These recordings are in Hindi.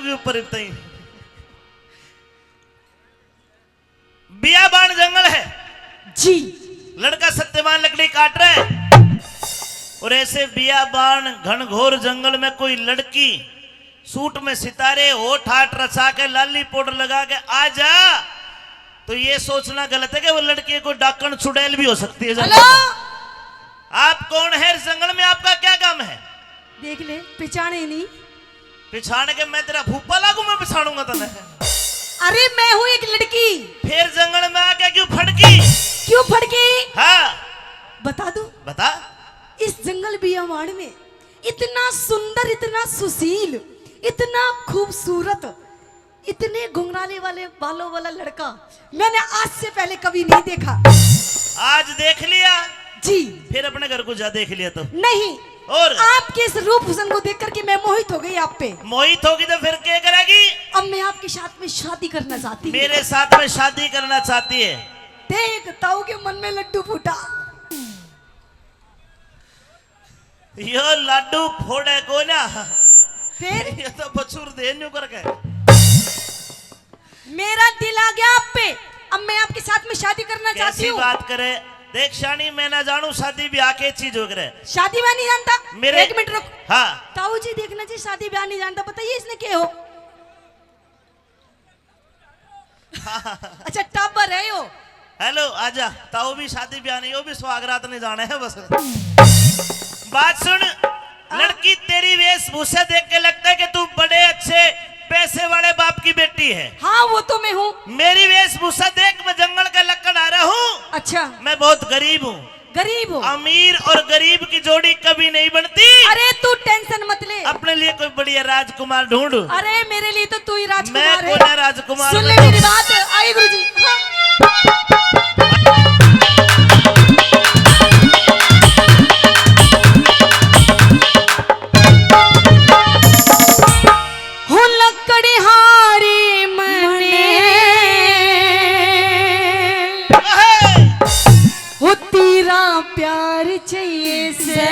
भी ऊपर बियाबान जंगल है जी। लड़का सत्यवान लकड़ी काट रहा है और ऐसे बियाबान घनघोर जंगल में कोई लड़की सूट में सितारे होठ हाथ रचा के लाली पाउडर लगा के आ जा तो ये सोचना गलत है कि वो लड़की को डाकण चुड़ैल भी हो सकती है जंगल में। आप कौन है इस जंगल में, आपका क्या काम है? देख ले, पिछाने नहीं। पिछाने के मैं तेरा फूफा लागू, मैं पिछाड़ूंगा तने। अरे मैं हूँ एक लड़की। फिर जंगल में आके क्यों फड़की? क्यों फड़की? हाँ बता दूं? बता। इस जंगल बियावाड़ में इतना सुंदर, इतना सुशील, इतना खूबसूरत, इतने घुंघराले वाले बालों वाला लड़का मैंने आज से पहले कभी नहीं देखा। आज देख लिया जी। फिर अपने घर को जा देख लिया तो नहीं, और आपके इस रूप हुस्न को देख करके मैं मोहित हो गई आप पे। मोहित होगी तो फिर क्या करेगी? अब मैं आपके साथ में शादी करना चाहती हूँ। मेरे साथ में शादी करना चाहती है? देख ताऊ के मन में लड्डू फूटा। यो लड्डू फोड़े को ना, फिर ये तो बचूर दे न्यू करके मेरा दिल आ गया आप पे। अब मैं आपके साथ में शादी करना चाहती कैसी हूँ। बात करे? देख शानी, मैं ना जानू शादी ब्याह के चीज हो गए। शादी ब्याह नहीं जानता? मेरे एक मिनट रुक। हाँ ताऊ जी देखना जी, शादी ब्याह नहीं जानता, बताइए इसने क्या हो? अच्छा टाबर है यो। हेलो आजा, ताऊ भी शादी ब्याह नहीं, वो भी स्वागरात नहीं जाने है बस। बात सुन, लड़की तेरी वेशभूषा देख के लगता है कि तू बड़े अच्छे पैसे वाले बाप की बेटी है। हाँ वो तो मैं हूँ। मेरी वेशभूषा देख, मैं जंगल का लक्कड़ आ रहा हूँ। अच्छा, मैं बहुत गरीब हूँ। गरीब हो? अमीर और गरीब की जोड़ी कभी नहीं बनती। अरे तू टेंशन मत ले, अपने लिए कोई बढ़िया राजकुमार ढूंढ। अरे मेरे लिए तो तू ही राजकुमार मैं है। कौन है राजकुमार? सुन ले मेरी बात। आइए गुरुजी। हाँ। प्यार चाहिए से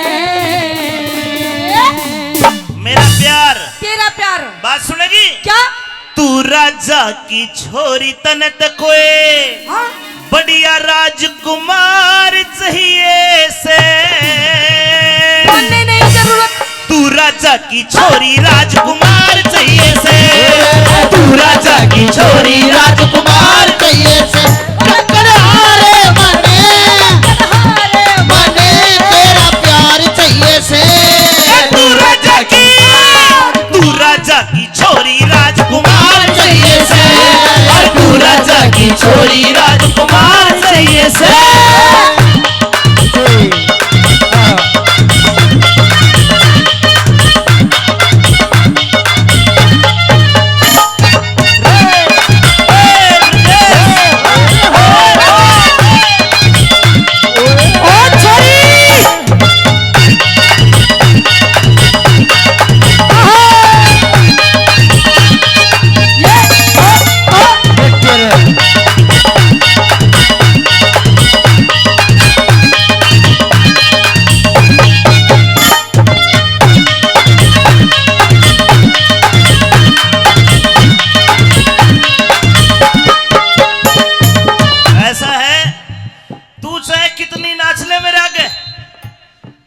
मेरा प्यार, तेरा प्यार। बात सुनेगी क्या? तू राजा की छोरी तनत कोई हाँ? बढ़िया राजकुमार चाहिए से। बोलने नहीं जरूरत। तू राजा की छोरी राजकुमार चाहिए से। तू राजा की छोरी राजकुमार चाहिए से। छोरी राजकुमार चाहिए से। और तू राजा की छोरी राजकुमार चाहिए से।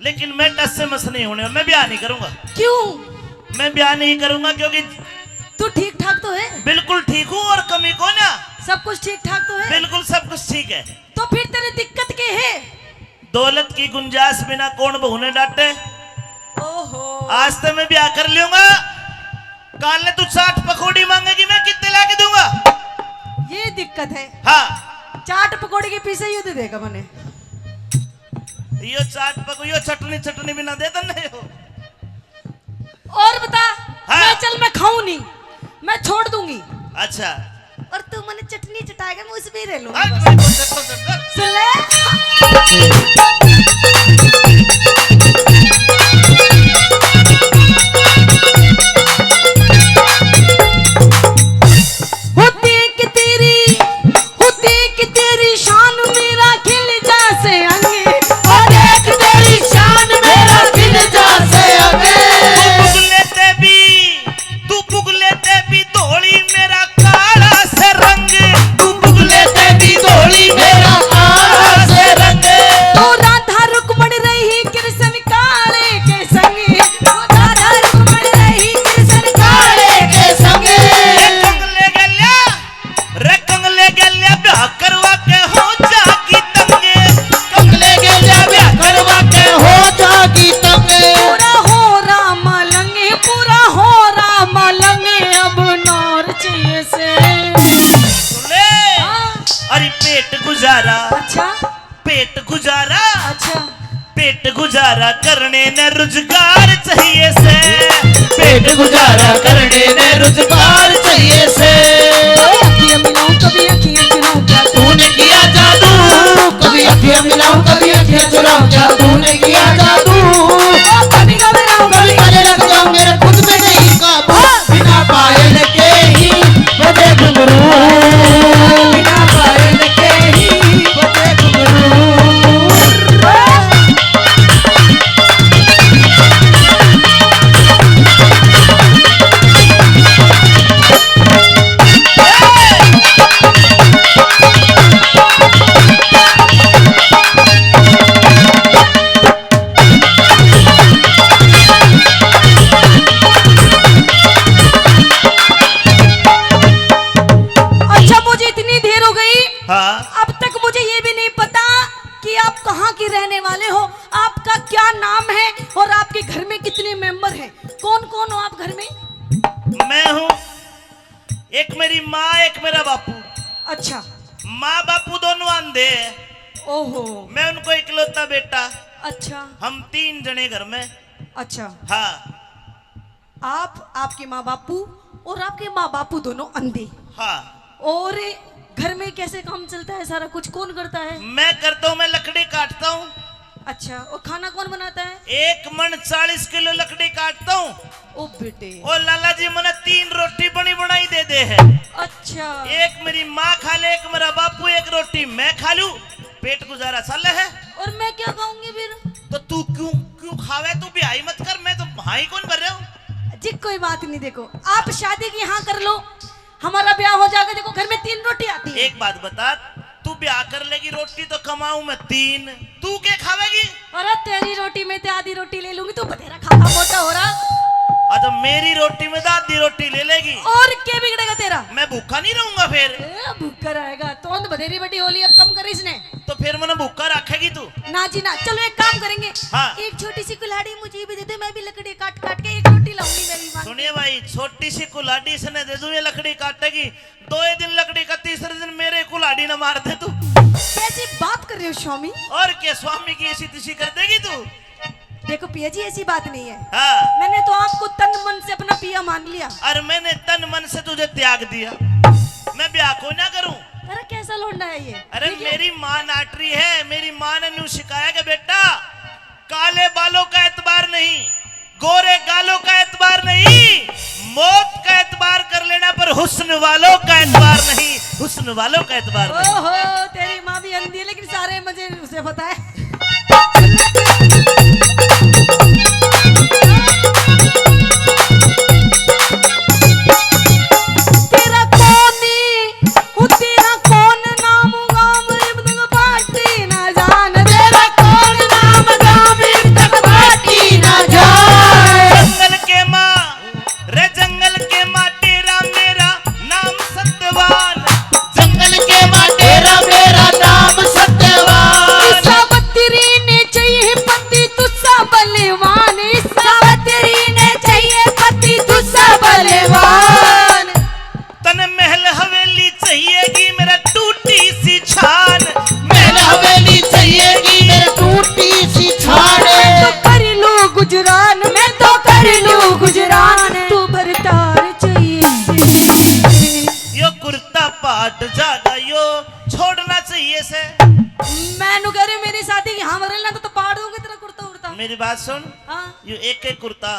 लेकिन मैं टस से मस नहीं होने, मैं ब्याह नहीं करूंगा। क्यों? मैं ब्याह नहीं करूंगा क्योंकि तू ठीक ठाक तो है? बिल्कुल ठीक हूँ, और कमी को ना। सब कुछ ठीक ठाक तो है? बिल्कुल सब कुछ ठीक है। तो फिर तेरी दिक्कत क्या है? दौलत की गुंजाइश बिना कौन बहू ने डांटे। ओहो, आज तो मैं ब्याह कर लूंगा, काल ने तू चाट पकौड़ी मांगेगी, मैं कितने लाके दूंगा? ये दिक्कत है। हाँ, चाट पकौड़ी के पीछे युद्ध देगा मैंने। यो चाट पको, यो चटनी चटनी बिना दे नहीं हो। और बता। हाँ। मैं चल, मैं खाऊं नहीं, मैं छोड़ दूंगी। अच्छा, और तू मैंने चटनी चटाएगा, मैं उसमें रह लूंगी। हाँ, सुन ले। तू पुग लेते अब नौर चाहिए से। सुन ले, हाँ। अरे पेट गुजारा, अच्छा पेट गुजारा, अच्छा। पेट गुजारा करने न रोजगार चाहिए से, पेट गुजारा करने ने रोजगार चाहिए से। कभी अखियां मिलाऊं कभी अखियां चुराऊं क्या तूने किया जादू, कभी अखियां मिलाऊं कभी अखियां चुराऊं क्या तूने किया जादू। कभी घबराऊं कभी गले लग जाऊं मेरे खुद में नहीं काबू, बिना पायल के ही बजे घुंघरू, बिना पायल के ही बजे घुंघरू। अच्छा मुझे इतनी देर हो गई, हाँ अब तक मुझे ये भी नहीं पता कि आप कहाँ के रहने वाले हो, आपका क्या नाम है और आपके घर में कितने मेंबर हैं, कौन कौन हो आप घर में? मैं हूँ, एक मेरी माँ एक मेरा बापू। अच्छा। माँ बापू दोनों अंधे हैं, ओहो। मैं उनको इकलौता बेटा, अच्छा हम 3 जने घर में। अच्छा। हाँ आप, आपके माँ बापू और आपके माँ बापू दोनों अंधे, हाँ। और घर में कैसे काम चलता है, सारा कुछ कौन करता है? मैं करता हूँ, मैं लकड़ी काटता हूँ। अच्छा, और खाना कौन बनाता है? 1 मन 40 किलो लकड़ी काटता हूँ, ओ बेटे। और लाला जी मैंने 3 रोटी बनी बनाई दे दे है। अच्छा। एक मेरी माँ खा ले, एक मेरा बापू, एक रोटी मैं खा लूं, पेट गुजारा साल है। और मैं क्या खाऊंगी फिर? तो तू क्यों क्यों खावे, तू ब्याही मत कर, मैं तो भाई कौन भर रहा हूँ। जी कोई बात नहीं, देखो आप शादी की हाँ कर लो, हमारा ब्याह हो जाएगा, देखो घर में 3 रोटी आती है। एक बात बता, तू ब्याह कर लेगी, रोटी तो कमाऊं मैं 3, तू क्या खावेगी? अरे तेरी रोटी में तो आधी रोटी ले लूंगी, तू बतेरा खा खा मोटा हो रहा। तो मेरी रोटी में तो आधी रोटी ले लेगी, और क्या बिगड़ेगा तेरा? मैं भूखा नहीं रहूंगा फिर। भूखा रहेगा तो बधेरी बड़ी होली, अब कम कर इसने। तो फिर मैंने भूखा रखेगी तू? ना जी ना, चलो एक काम करेंगे, हाँ। एक छोटी सी कुल्हाड़ी मुझे भी दे दे, मैं भी लकड़ी काट काट के एक रोटी लाऊंगी मैं भी। सुनिए भाई, छोटी सी कुल्हाड़ी से न दे दूं, ये लकड़ी काटेगी 2 दिन लकड़ी का, तीसरे दिन मेरे कुल्हाड़ी न मार दे तू। कैसी बात कर रहे हो स्वामी? और क्या स्वामी की ऐसी तिसी कर देगी तू? देखो पिया जी ऐसी बात नहीं है, हाँ। मैंने तो आपको तन मन से अपना पिया मान लिया। और मैंने तन मन से तुझे त्याग दिया, मैं ब्याह को ना करूं। अरे कैसा लौंडा है ये? अरे ठीक है? मेरी माँ नाटरी है, मेरी माँ ने न्यू सिखाया कि बेटा काले बालों का एतबार नहीं, गोरे गालों का एतबार नहीं, मौत का एतबार कर लेना, पर हुस्न वालों का एतबार नहीं, हुस्न वालों का एतबार नहीं। ओहो, तेरी माँ भी अंधी है, लेकिन सारे मुझे उसे पता है। तेरा कौन हूँ, तेरा कौन नाम गाम इब्न बाटी ना जान, तेरा कौन नाम गाम इब्न बाटी ना जान। जंगल के माँ रे, जंगल के माँ, तेरा मेरा नाम सत्यवान, जंगल के माँ तेरा मेरा नाम सत्यवान। सावित्री ने चाहिए पति तुझसा बलवान, सावित्री ने चाहिए पति तुझसा बलवान। तन महल हवेली चाहिएगी मेरा टूटी सी छान, महल हवेली चाहिएगी मेरे टूटी सी छान। तो कर लूं गुजरान, मैं तो कर लूं गुजरान, तू बरतार चाहिए। यो कुर्ता पाट जागा यो छोड़ना चाहिए से। मैं नु कह रही हूं, मेरी शादी की हाँ मरल ना तो पाड़ दूंगी तेरा कुर्ता उड़ता। मेरी बात सुन, हाँ। यो एक एक कुर्ता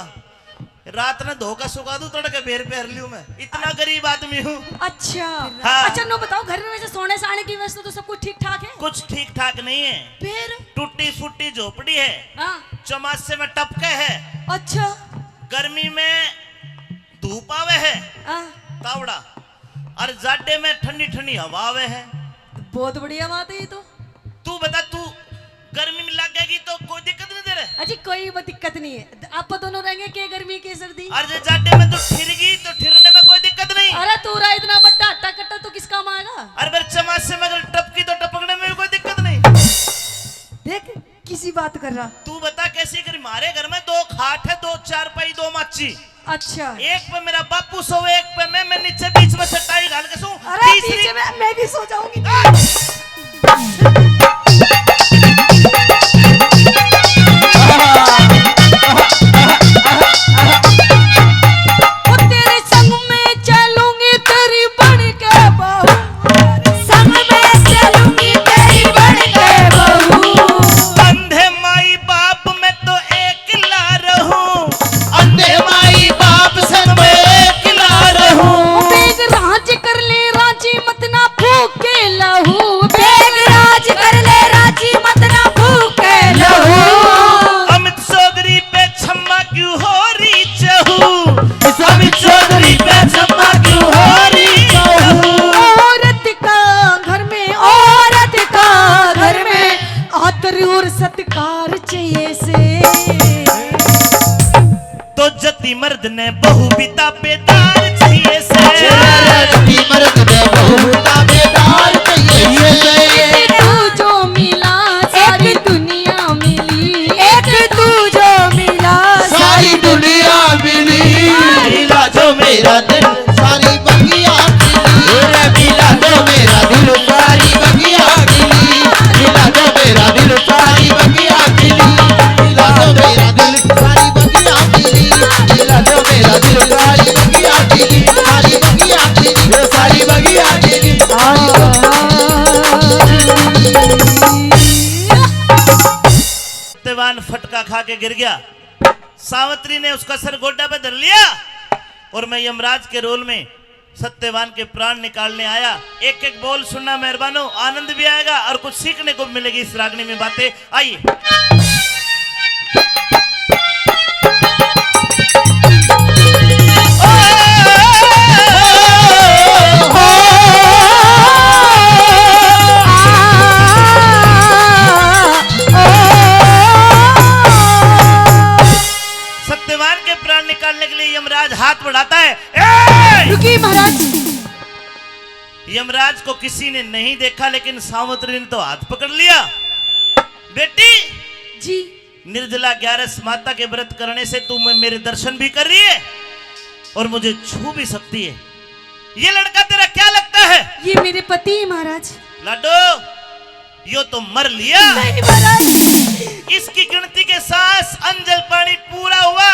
रात ने धोखा सुखा दूं, तड़के बेर पहन लियो, मैं इतना गरीब आदमी हूँ। अच्छा। हाँ। अच्छा नो बताओ, घर में वैसे सोने साने की व्यवस्था तो सब कुछ ठीक ठाक है? कुछ ठीक ठाक नहीं है, फिर? टूटी फूटी झोपड़ी है, हाँ। चौमासे में टपके है, अच्छा। गर्मी में धूप आवे है हाँ। तावड़ा, और जाडे में ठंडी ठंडी हवा आवे है। बहुत बढ़िया बात है ये तो। तू बता, तू गर्मी में लगेगी तो कोई दिक्कत नहीं दे रहे? अजी कोई दिक्कत नहीं है, आप दोनों रहेंगे के गर्मी के सर्दी। और जो जाडे में तू ठिरगी तो ठिरने में कोई दिक्कत नहीं। अरे तू रहा इतना बड़ा हट्टा कट्टा तो किस काम आएगा? और फिर चमासे में अगर टपकी तो टपकने में भी कोई दिक्कत नहीं। देख किसी बात कर रहा। तू बता कैसी करी, हमारे घर में 2 खाट है, 2 चारपाई, 2 मच्छी, अच्छा एक पे मेरा बापू सोवे, एक पे मैं नीचे बीच में चटाई डाल के सो। अरे बीच में मैं भी सो जाऊंगी। वो तेरे संग में चलूंगी तेरी बन के बहू, संग में चलूंगी तेरी बन के बहू। अंधे माई बाप में तो एकला रहूं, अंधे माई बाप संग में एकला रहूं। बेग राज कर ले राजी मत ना भूखे लहू, बेग राज कर ले राजी मत ना भूखे लहू। अमित चौधरी पे छम्मा क्यों हो रही चहू, अमित चौधरी पे छम्मा क्यों हो रही चहू। औरत का घर में, औरत का घर में आदर और सत्कार चाहिए से। तो जति मर्द ने बहु पिता बेदार चाहिए से। जति मर्द ने बहु ताबेदार चाहिए से। तू जो मिला सारी दुनिया मिली, एक तू जो मिला सारी दुनिया मिली। मिला जो मेरा दिल सारी बगिया मिली। मिला जो मेरा दिल सारी बगिया मिली। मिला जो मेरा दिल सारी बगिया मिली। मिला जो मेरा दिल सारी बगिया मिली। मिला जो मेरा दिल सारी बगिया मिली। सारी बगिया मिली। सारी बगिया मिली। सत्यवान फटका खा के गिर गया। सावित्री ने उसका सर गोड्डा पे धर लिया और मैं यमराज के रोल में सत्यवान के प्राण निकालने आया। एक एक बोल सुनना मेहरबानो, आनंद भी आएगा और कुछ सीखने को मिलेगी इस रागनी में बातें। आइए। सत्यवान के प्राण निकालने के लिए यमराज हाथ बढ़ाता है। रुकिए महाराज। यमराज को किसी ने नहीं देखा लेकिन सावित्री ने तो हाथ पकड़ लिया। बेटी जी निर्जला 11 माता के व्रत करने से तू मेरे दर्शन भी कर रही है और मुझे छू भी सकती है। ये लड़का तेरा क्या लगता है? ये मेरे पति हैं महाराज। लाडो यो तो मर लिया। नहीं महाराज। इसकी गिनती के सांस अंजल पानी पूरा हुआ।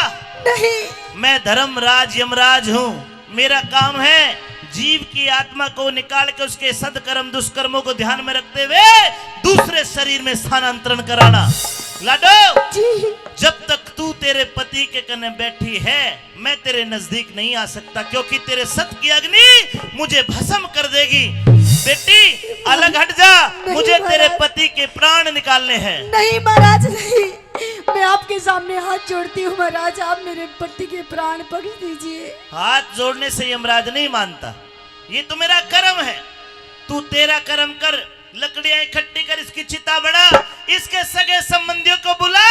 नहीं। मैं धर्मराज यमराज हूँ। मेरा काम है जीव की आत्मा को निकाल के उसके सदकर्म दुष्कर्मों को ध्यान में रखते हुए दूसरे शरीर में स्थानांतरण कराना। लाडो जी जब तक तू तेरे पति के कने बैठी है मैं तेरे नजदीक नहीं आ सकता, क्योंकि तेरे सत की अग्नि मुझे भस्म कर देगी। बेटी अलग हट जा, मुझे तेरे पति के प्राण निकालने हैं। नहीं महाराज नहीं, मैं आपके सामने हाथ जोड़ती हूँ महाराज, आप मेरे पति के प्राण बख्श दीजिए। हाथ जोड़ने से यमराज नहीं मानता, ये तो मेरा कर्म है। तू तेरा कर्म कर, लकड़ियां इकट्ठी कर, इसकी चिता बना, इसके सगे संबंधियों को बुला,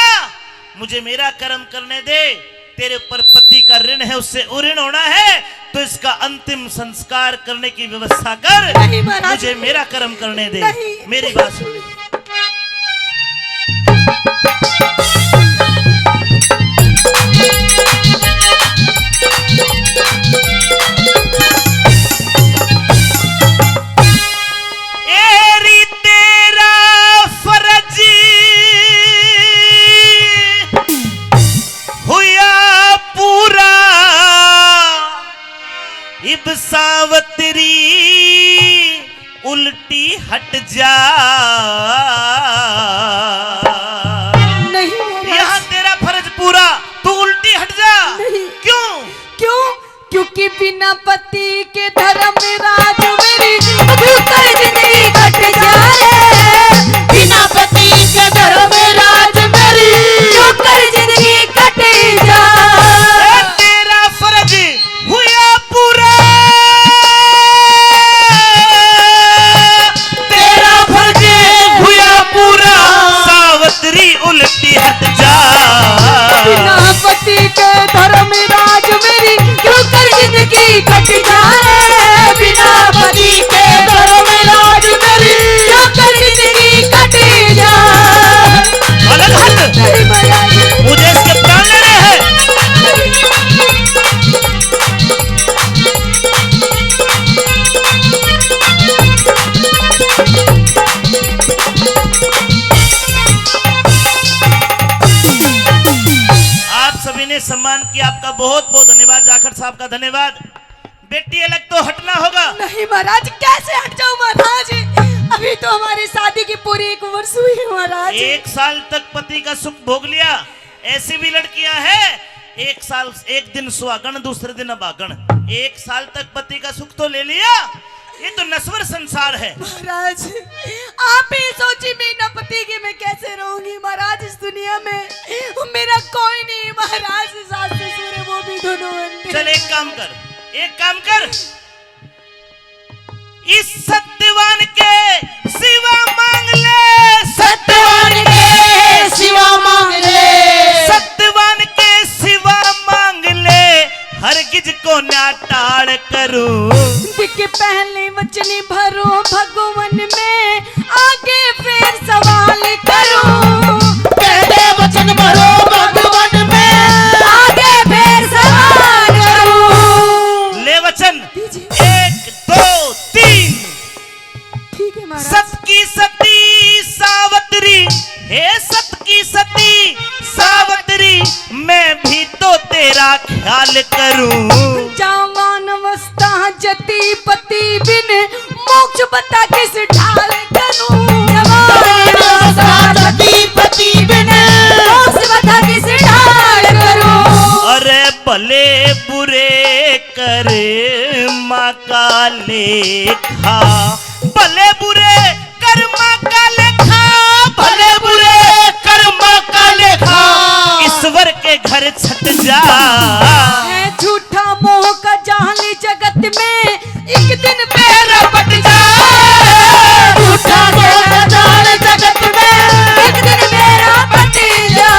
मुझे मेरा कर्म करने दे। तेरे पर पति का ऋण है, उससे उऋण होना है तो इसका अंतिम संस्कार करने की व्यवस्था कर। नहीं महाराज, मुझे मेरा कर्म करने दे। नहीं। मेरी बात सुन ले। एरी तेरा फर्ज हुआ पूरा, इब सावत्री उल्टी हट जा। नहीं महाराज। यहाँ तेरा फर्ज पूरा, तू उल्टी हट जा। नहीं। क्यों? क्यों? क्योंकि बिना पति के धर्म राज मेरी अधूरी जिंदगी कट जाए। बिना पति के धर्म राज मेरी अधूरी जिंदगी कट जाए। तेरा फर्ज हुआ पूरा, तेरा फर्ज हुआ पूरा, सावित्री उल्टी हट जा। बिना पति के धर्म राज मेरी क्यों कर जिंदगी कट जाए। बिना पति के धर्म राज बहुत बहुत धन्यवाद, जाखड़ साहब का धन्यवाद। बेटी अलग तो हटना होगा। नहीं महाराज, कैसे हट जाऊं महाराज, अभी तो हमारी शादी की पूरी 1 वर्ष हुई है महाराज। 1 साल तक पति का सुख भोग लिया। ऐसी भी लड़कियां हैं, 1 साल 1 दिन सुहागन, दूसरे दिन अभागन। 1 साल तक पति का सुख तो ले लिया। ये तो नस्वर संसार है महाराज। आप ही सोचिए, बिना पति के मैं कैसे रहूंगी महाराज इस दुनिया में। मेरा कोई नहीं महाराज, सास ससुर है वो भी दोनों अंधे। चल एक काम कर, इस सत्यवान के सिवा मांग ले, सत्यवान के सिवा मांग ले, सत्यवान के सिवा मांग ले, हरगिज को ना टाड़ करूं। दिख पहले वचन भरो भगवान में, आगे फिर सवाल करूं। पहले वचन भरो भगवान में, आगे फिर सवाल करूं। ले वचन, दीजिए। 1 2 3। ठीक है महाराज। सत की सती सावत्री, हे सत की सती सावत्री, मैं भी तो तेरा ख्याल करूं। जवान अवस्था जति पति बिन, मोक्ष बता किस ढाल करूं। जवान अवस्था जति पति बिन, मोक्ष बता किस ढाल करूं। अरे भले बुरे कर्मा का लेखा, भले बुरे कर्मा का लेखा, भले बुरे कर्म का लेखा, ईश्वर के घर छट जा। है झूठा मोह का जाल जगत में, एक दिन पैर पट जा। झूठा मोह का जाल जगत में, एक दिन मेरा पट जा।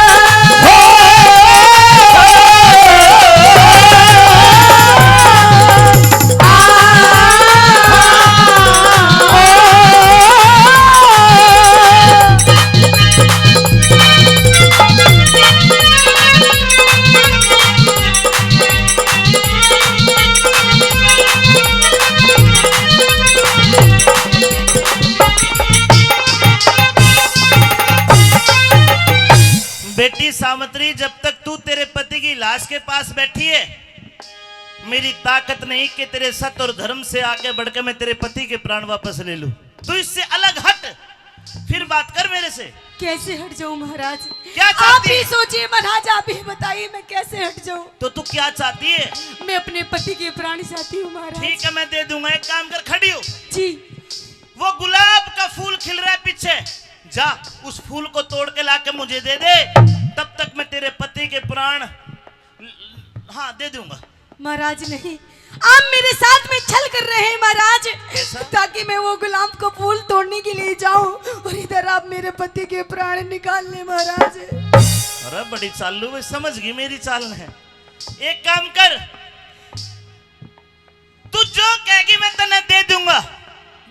बेटी सावित्री, जब तक तू तेरे पति की लाश के पास बैठी है, मेरी ताकत नहीं कि तेरे सत्य और धर्म से आगे बढ़ के मैं तेरे पति के प्राण वापस ले लूं। तू इससे अलग हट, फिर बात कर मेरे से। कैसे हट जाऊं महाराज? क्या आप चाहती ही है? सोचिए महाराज, आप ही बताइए मैं कैसे हट जाऊं। तो तू क्या चाहती है? मैं अपने पति के प्राण चाहती हूँ महाराज। ठीक है, मैं दे दूंगा। एक काम कर, खड़ी हो। जी। वो गुलाब का फूल खिल रहा है पीछे, जा उस फूल को तोड़ के लाके मुझे दे दे। तब तक मैं तेरे पति के प्राण हाँ दे दूंगा। महाराज नहीं, आप मेरे साथ में छल कर रहे हैं महाराज, कैसा? ताकि मैं वो गुलाब को फूल तोड़ने के लिए जाऊं और इधर आप मेरे पति के प्राण निकाल ले महाराज। अरे बड़ी चालू है, समझ गई मेरी चाल है। एक काम कर, तू जो कहेगी मैं तने दे दूंगा,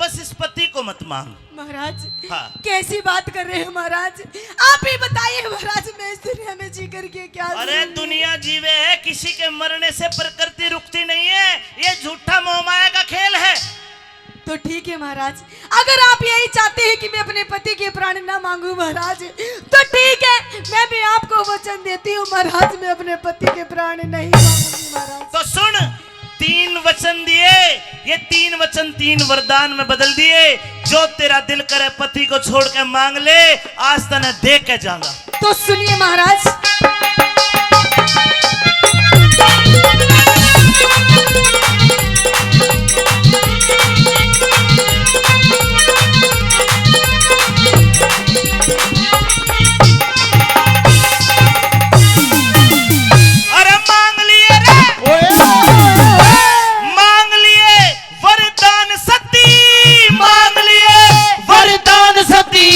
बस इस पति को मत मांग। महाराज हाँ। कैसी बात कर रहे हैं महाराज? आप ही बताइए महाराज, मैं इस दुनिया में जी करके क्या अरे करूंगी? दुनिया जीवे है, किसी के मरने से प्रकृति रुकती नहीं है। ये झूठा मोहमाया का खेल है। तो ठीक है महाराज, अगर आप यही चाहते हैं कि मैं अपने पति के प्राण ना मांगू महाराज, तो ठीक है, मैं भी आपको वचन देती हूँ महाराज, मैं अपने पति के प्राण नहीं मांगूंगी महाराज। तो सुन, 3 वचन दिए, ये 3 वचन 3 वरदान में बदल दिए। जो तेरा दिल करे पति को छोड़ के मांग ले, आज तने दे के जाऊंगा। तो सुनिए महाराज, अरे मांग लिए रे, मांग लिए वरदान सती, मांग लिए वरदान सती,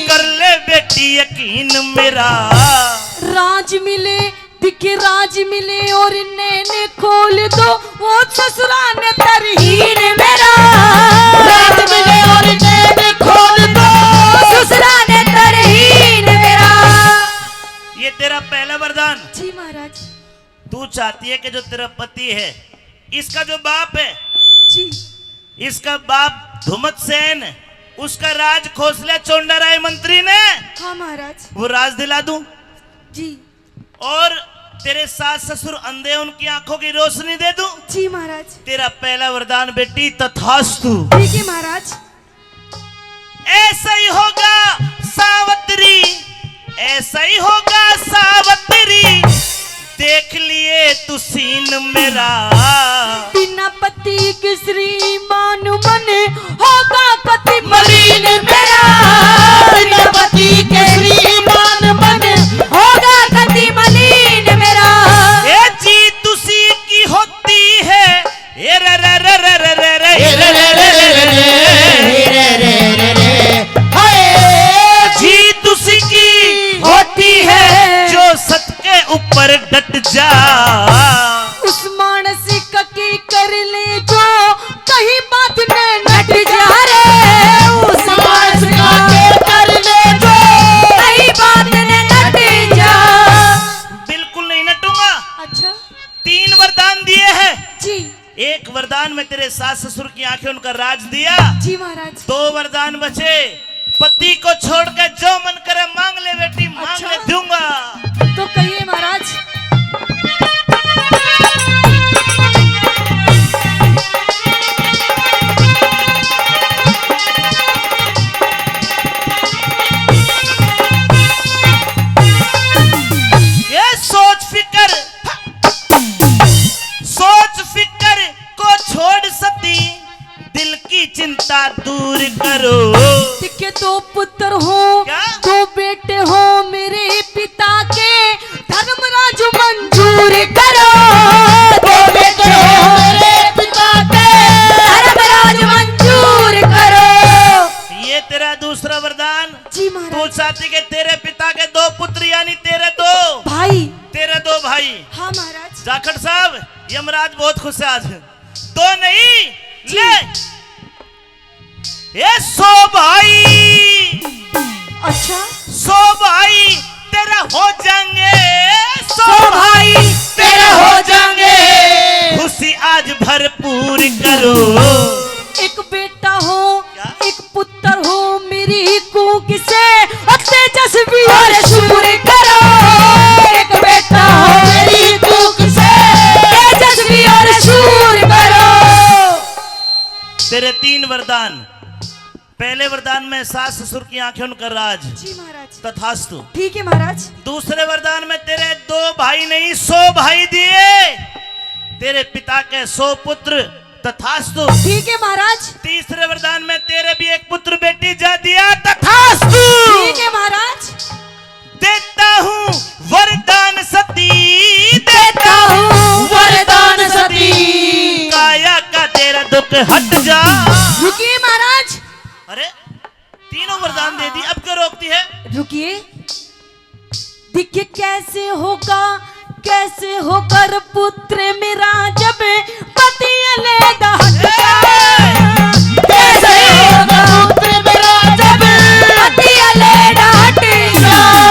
कर ले बेटी यकीन मेरा। राज मिले दिखे राज मिले और नैने खोल दो, वो ससुराल तरहीन मेरा। राज मिले और नैन खोल दो, ससुराल तरहीन मेरा। ये तेरा पहला वरदान। जी महाराज। तू चाहती है कि जो तेरा पति है, इसका जो बाप है, जी। इसका बाप धुमत सेन, उसका राज खोसला चोंडा राय मंत्री ने, हाँ महाराज। वो राज दिला दूं। जी। और तेरे सास ससुर अंधे, उनकी आंखों की रोशनी दे दूं। जी महाराज। तेरा पहला वरदान बेटी तथास्तु। ठीक है महाराज। ऐसा ही होगा सावित्री, ऐसा ही होगा सावित्री, देख लिए तू सीन मेरा। बिना पति के श्रीमान मन होगा कति मलिन मेरा। बिना पति के श्रीमान मन होगा कति मलिन मेरा। ये जीत उसी की होती है, ये रे रे रे रे रे रे रे रे रे रे रे रे रे रे रे रे हाय। जीत उसी की होती है जो सत के ऊपर डट जा। उस मानसिक की कर ले जो कहीं बात में नट जा रे। उस मानसिक के कर ले जो कहीं बात में नट जा। बिल्कुल नहीं नटूंगा। अच्छा 3 वरदान दिए हैं। जी। एक वरदान में तेरे सास ससुर की आंखें उनका राज दिया। जी महाराज। 2 वरदान बचे। पति को छोड़कर जो मन करे मांग ले बेटी, मांग अच्छा। ले, दूंगा। तो कहिए महाराज। ये सोच फिकर को छोड़ सती, दिल की चिंता दूर करो। दिखे 2 पुत्र हो, क्या? 2 बेटे हो मेरे पिता के, धर्मराज मंजूर करो। 2 बेटे हो मेरे पिता के, धर्मराज मंजूर करो। ये तेरा दूसरा वरदान। जी तू महाराज। चाहती के तेरे पिता के 2 पुत्र यानी तेरे 2 भाई। भाई। हाँ महाराज। जाखड़ साहब, यमराज बहुत खुश है आज। 2 नहीं ले, ये 100 भाई। अच्छा 100 भाई तेरा हो जाएंगे, 100 भाई तेरा हो जाएंगे। खुशी आज भरपूर करो। एक बेटा हो, क्या? एक पुत्र हो मेरी कूक से, तेजस्वी और शूर करो। एक बेटा हो मेरी कूक से, तेजस्वी और शूर करो। तेरे 3 वरदान। पहले वरदान में सास ससुर की आंखें उनका राज, जी महाराज। तथास्तु। ठीक है महाराज। दूसरे वरदान में तेरे 2 भाई नहीं 100 भाई दिए, तेरे पिता के 100 पुत्र, तथास्तु। ठीक है महाराज। तीसरे वरदान में तेरे भी 1 पुत्र बेटी जा दिया, तथास्तु। ठीक है महाराज। देता हूँ वरदान सती, देता हूँ वरदान सती। काया का तेरा दुख हट जा। रुकिए महाराज। अरे 3 वरदान दे दी, अब क्यों रोकती है? रुकिए। देखिए कैसे होगा, कैसे होकर पुत्र मेरा जब पति अलग हट जाए। कैसे होगा पुत्र मेरा जब पति अलग हट जाए।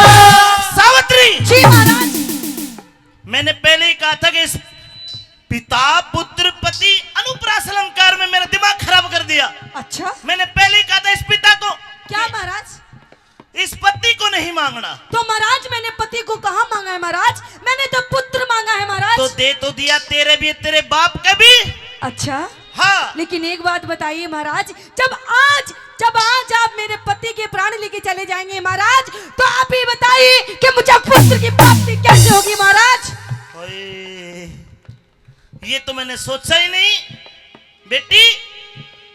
सावित्री जी महाराज। मैंने पहले ही कहा था कि इस पिता पुत्र पति अनुप्रास अलंकार में मेरा दिमाग खराब कर दिया। अच्छा मैंने पहले ही कहा था इस पिता को, क्या महाराज? इस पति को नहीं मांगना। तो महाराज मैंने पति को कहाँ मांगा है महाराज? मैंने तो पुत्र मांगा है महाराज। तो दे तो दिया, तेरे भी तेरे बाप का भी। अच्छा हाँ लेकिन एक बात बताइए महाराज, जब आज आप मेरे पति के प्राण लेके चले जाएंगे महाराज, तो आप ही बताइए कि मुझे पुत्र की प्राप्ति कैसे होगी महाराज? ओए, ये तो मैंने सोचा ही नहीं बेटी।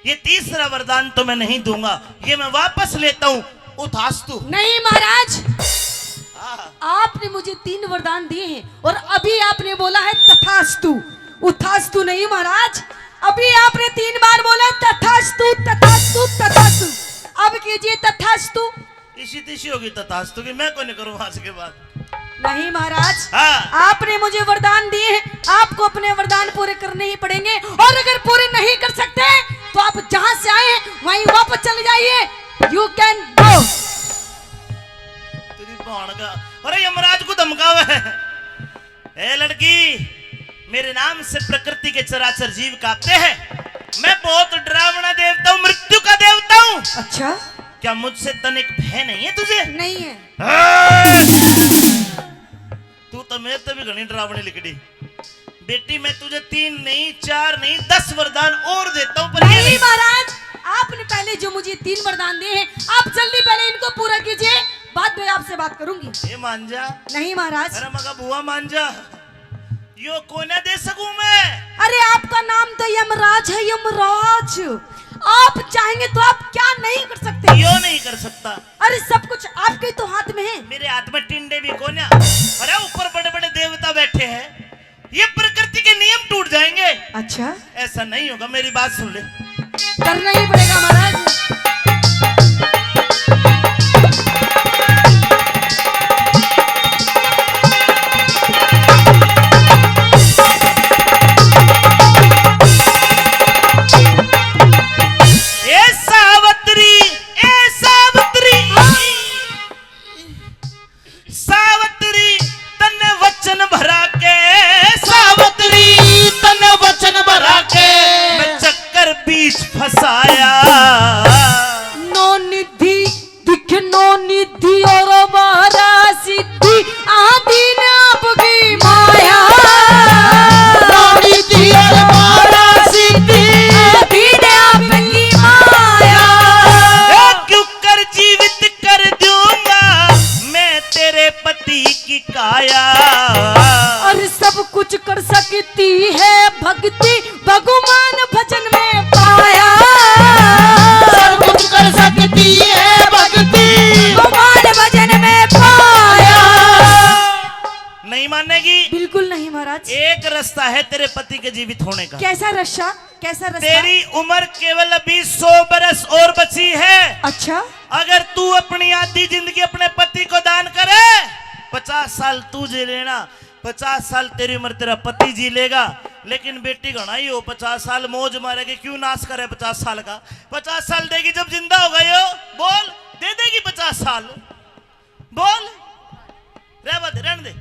ये तीसरा वरदान तो मैं नहीं दूंगा, ये मैं वापस लेता हूँ। उठास्तु। नहीं महाराज, हाँ। आपने मुझे 3 वरदान दिए हैं और अभी आपने बोला है तथास्तु। उठास्तु नहीं महाराज, अभी आपने 3 बार बोला तथास्तु तथास्तु तथास्तु। अब कीजिए तथास्तु। इसी तीसी होगी तथास्तु की, मैं को नहीं करूँ आज के बाद। नहीं महाराज, हाँ। आपने मुझे वरदान दिए हैं, आपको अपने वरदान पूरे करने ही पड़ेंगे, और अगर पूरे नहीं कर सकते तो आप जहां से आए हैं वहीं वापस चले जाइए। You can go. तेरी बहन का, अरे यमराज को धमकावे है। ए लड़की, मेरे नाम से प्रकृति के चराचर जीव कांपते हैं। मैं बहुत डरावना देवता हूँ, मृत्यु का देवता हूँ। अच्छा क्या मुझसे तनिक भय नहीं है तुझे? नहीं है। तू तो मेरे तो भी घनी डरावनी लिखड़ी। बेटी मैं तुझे 3 नहीं 4 नहीं 10 वरदान और देता हूँ, पर ये नहीं महाराज, आपने पहले जो मुझे 3 वरदान दिए हैं, आप जल्दी पहले इनको पूरा कीजिए, बाद में आपसे बात करूंगी। ये मान जा। नहीं महाराज। अरे मगा बुआ मान जा, यो को ना दे सकूं मैं। अरे आपका नाम तो यमराज है, यमराज। आप चाहेंगे तो आप क्या नहीं कर सकते। यो नहीं कर सकता। अरे सब कुछ आपके तो हाथ में है। मेरे हाथ में टिंडे भी कोन्या। अरे ऊपर बड़े बड़े देवता बैठे हैं, ये प्रकृति के नियम टूट जाएंगे। अच्छा, ऐसा नहीं होगा, मेरी बात सुन ले। करना ही पड़ेगा महाराज। सावत्री तन्ने वचन भरा के, सावत्री तन वचन भरा के मैं चक्कर बीच फंसाया। नो निधि दिख नो निधि और बारा सिद्धि आदि ने आपकी माया। रानी दियर मारा सिद्धि आदि ने आपकी माया। क्यों कर जीवित कर दूंगा मैं तेरे पति की काया। और सब कुछ कर सकती है भक्ति, भगवान भजन में पाया। सब कुछ कर सकती है भक्ति, भगवान भजन में पाया। नहीं मानेगी? बिल्कुल नहीं महाराज। एक रास्ता है तेरे पति के जीवित होने का। कैसा रास्ता? कैसा रास्ता? तेरी उम्र केवल अभी 100 बरस और बची है। अच्छा, अगर तू अपनी आधी जिंदगी अपने पति को दान करे, 50 साल तू जी लेना, 50 साल तेरी उम्र तेरा पति जी लेगा। लेकिन बेटी घनाई हो 50 साल मौज मारेगी, क्यों नाश करे 50 साल का। 50 साल देगी जब जिंदा हो गई हो, बोल दे देगी 50 साल, बोल रहने दे,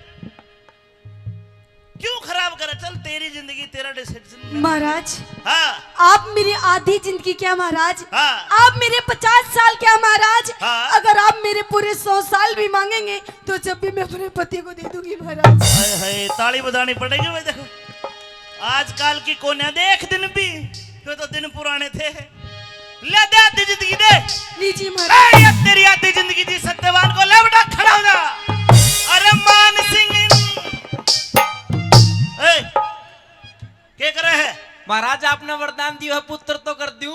क्यों खराब करे। चल तेरी जिंदगी तेरा डिसीजन। महाराज हाँ आप मेरी आधी जिंदगी क्या महाराज, हाँ। आप मेरे 50 साल क्या महाराज। हाँ। अगर आप मेरे पूरे 100 साल भी मांगेंगे तो जब भी मैं अपने पति को दे दूंगी महाराज। हाय हाय ताली बजानी पड़ेगी भाई। देखो आजकल की कोन्या देख दिन भी, वो तो दिन पुराने थे। ले दे आधी जिंदगी दे। लीजिए महाराज। ए, अब तेरी आधी जिंदगी दी सत्यवान को ले बेटा, खड़ा हो जा। अरे मान सिंह क्या कर रहे है? महाराज आपने वरदान दिया है, पुत्र तो कर दूं।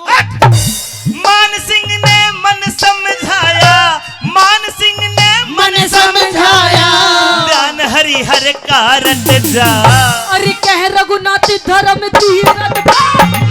मान सिंह ने मन समझाया, मान सिंह ने मन समझाया। ध्यान हरि हर का रट जा। अरे कह रघुनाथ धर्म धीरज